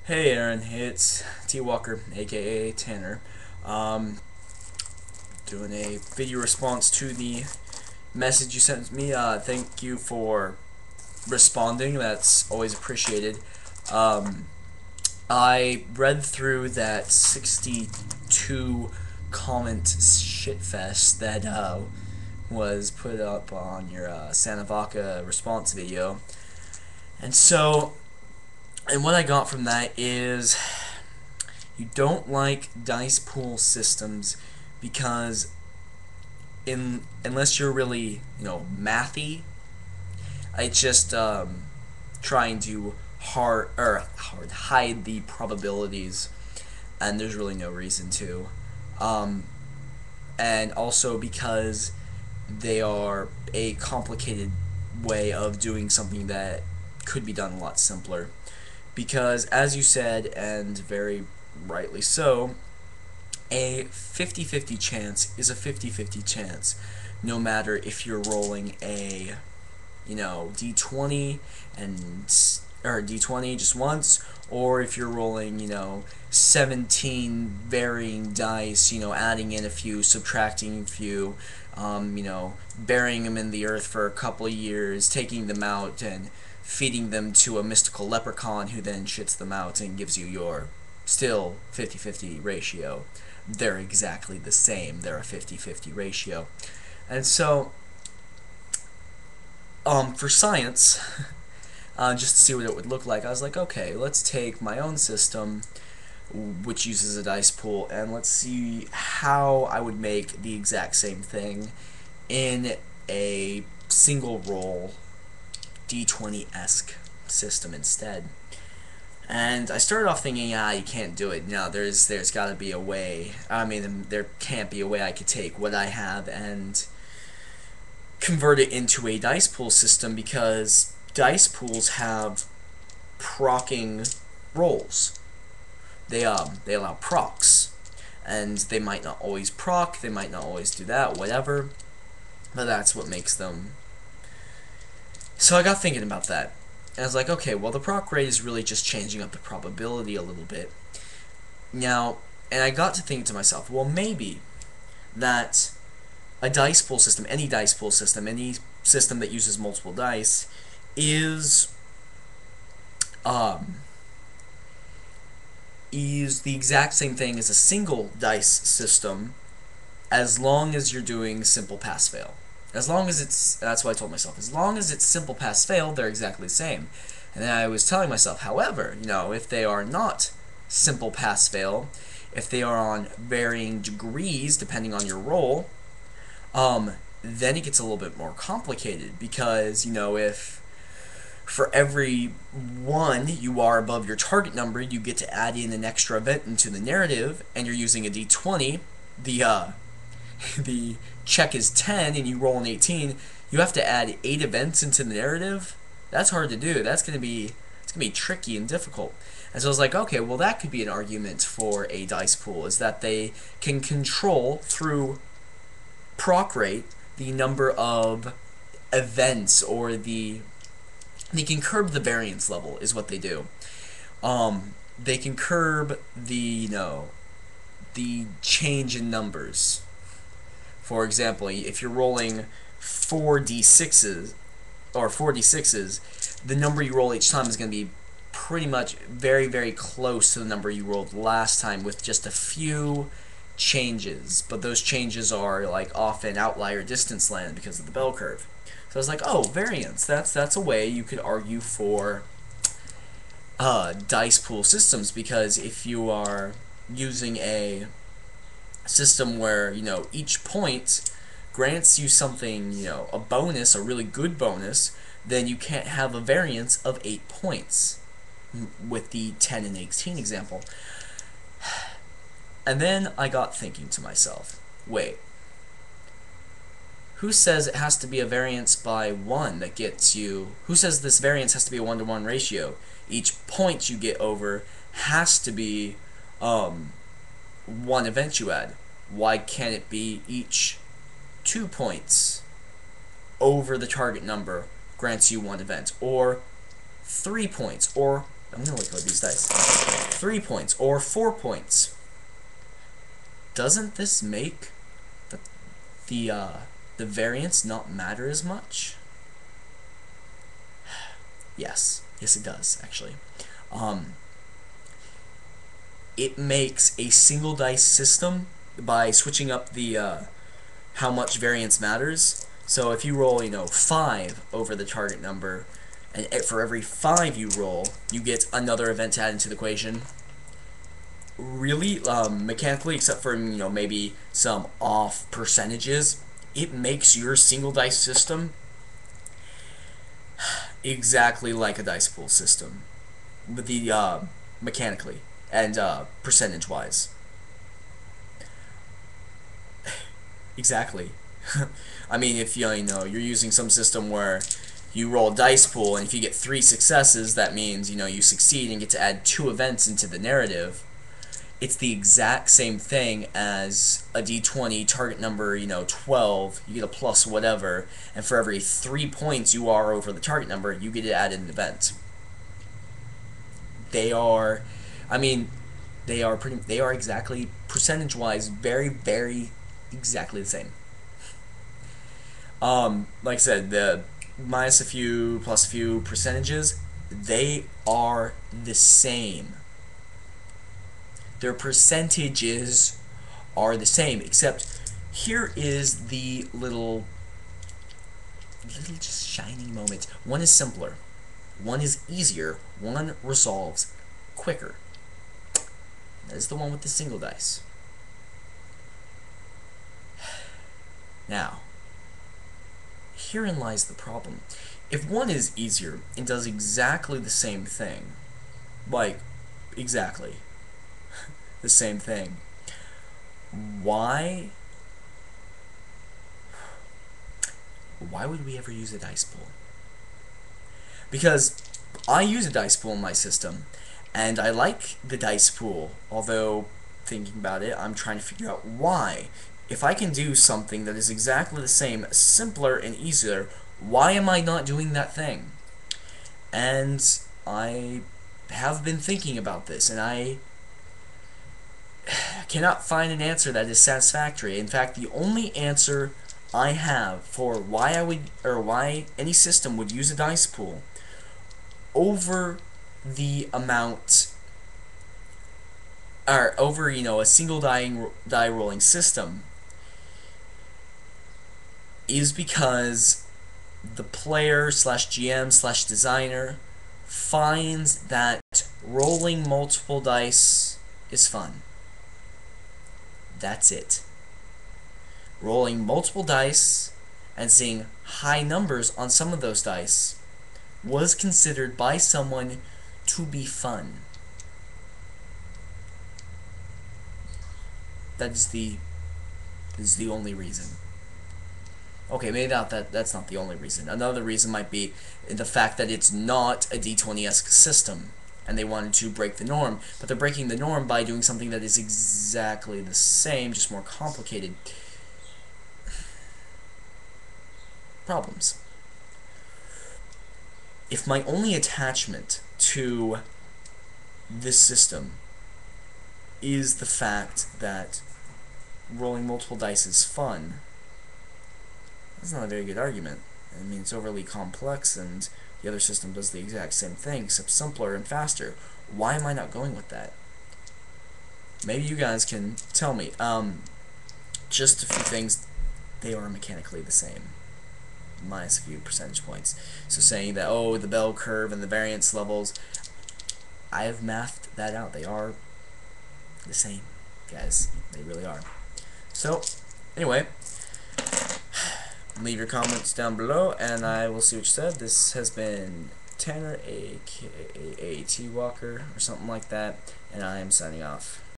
Hey Aaron, it's T Walker, aka Tanner. Um, Doing a video response to the message you sent me. Thank you for responding. That's always appreciated. Um, I read through that 62 comment shitfest that was put up on your Santa Vaca response video, and what I got from that is you don't like dice pool systems because unless you're really mathy, it's just trying to hard hide the probabilities, and there's really no reason to. Um, and also because they are a complicated way of doing something that could be done a lot simpler. Because as you said, and very rightly so, a 50-50 chance is a 50-50 chance, no matter if you're rolling a d20 or d20 just once, or if you're rolling 17 varying dice, adding in a few, subtracting a few, burying them in the earth for a couple of years, taking them out and feeding them to a mystical leprechaun who then shits them out and gives you your still 50-50 ratio. They're exactly the same. They're a 50-50 ratio. And so, for science, just to see what it would look like, I was like, okay, let's take my own system, which uses a dice pool, and let's see how I would make the exact same thing in a single roll D20-esque system instead. And I started off thinking, you can't do it. No, there's got to be a way. I mean, there can't be a way I could take what I have and convert it into a dice pool system, because dice pools have procking rolls. They allow procs, and they might not always proc. They might not always do that. Whatever, but that's what makes them. So I got thinking about that. And I was like, okay, well, the proc rate is really just changing up the probability a little bit. Now, and I got to think to myself, well, maybe that a dice pool system, any dice pool system, any system that uses multiple dice, is the exact same thing as a single dice system, as long as you're doing simple pass fail. As long as that's what I told myself, as long as it's simple pass fail, they're exactly the same. And then I was telling myself, however, if they are not simple pass fail, if they are on varying degrees depending on your roll, then it gets a little bit more complicated, because if for every one you are above your target number, you get to add in an extra event into the narrative, and you're using a d20, the check is 10 and you roll an 18, you have to add 8 events into the narrative. That's hard to do. It's gonna be tricky and difficult. And so I was like, okay, well, that could be an argument for a dice pool, is that they can control through proc rate the number of events, or they can curb the variance level, is what they do. They can curb the the change in numbers. For example, if you're rolling 4d6s, the number you roll each time is going to be pretty much very, very close to the number you rolled last time, with just a few changes. But those changes are like often outlier distance land because of the bell curve. So I was like, oh, variance. That's a way you could argue for dice pool systems, because if you are using a system where each point grants you something, a bonus, a really good bonus, then you can't have a variance of 8 points with the 10 and 18 example. And then I got thinking to myself, wait, who says it has to be a variance by 1 that gets you, who says this variance has to be a 1-to-1 ratio? Each point you get over has to be 1 event you add. Why can't it be each 2 points over the target number grants you 1 event, or 3 points, or I'm gonna look at these dice. 3 points or 4 points. Doesn't this make the the variance not matter as much? Yes, it does actually. It makes a single dice system by switching up the how much variance matters. So if you roll, 5 over the target number, and for every 5 you roll, you get another event to add into the equation. Really, mechanically, except for maybe some off percentages, it makes your single dice system exactly like a dice pool system, with the mechanically and percentage-wise. Exactly. I mean, if you're using some system where you roll a dice pool, and if you get 3 successes, that means you succeed and get to add 2 events into the narrative. It's the exact same thing as a d20 target number, 12, you get a plus whatever, and for every 3 points you are over the target number, you get to add an event. They are, they are exactly, percentage-wise, very, very exactly the same. Like I said, the minus a few, plus a few percentages, they are the same. Their percentages are the same, except here is the little just shining moment. One is simpler, one is easier, one resolves quicker. That is the one with the single dice. Now, herein lies the problem. If one is easier and does exactly the same thing, like, exactly the same thing, why would we ever use a dice pool? Because I use a dice pool in my system, and I like the dice pool, although thinking about it, I'm trying to figure out why. If I can do something that is exactly the same, simpler and easier, why am I not doing that thing? And I have been thinking about this, and I cannot find an answer that is satisfactory. In fact, the only answer I have for why any system would use a dice pool over the amount, or over a single die rolling system, is because the player slash GM slash designer finds that rolling multiple dice is fun. That's it. Rolling multiple dice and seeing high numbers on some of those dice was considered by someone to be fun. That is the only reason. Okay, maybe that's not the only reason. Another reason might be the fact that it's not a D20-esque system, and they wanted to break the norm, but they're breaking the norm by doing something that is exactly the same, just more complicated. Problems. If my only attachment to this system is the fact that rolling multiple dice is fun, that's not a very good argument. I mean, it's overly complex, and the other system does the exact same thing, except simpler and faster. Why am I not going with that? Maybe you guys can tell me. Just a few things. They are mechanically the same, minus a few percentage points. So saying that, oh, the bell curve and the variance levels, I have mathed that out. They are the same, guys. They really are. So, anyway, leave your comments down below, and I will see what you said. This has been Tanner, aka T Walker, or something like that, and I am signing off.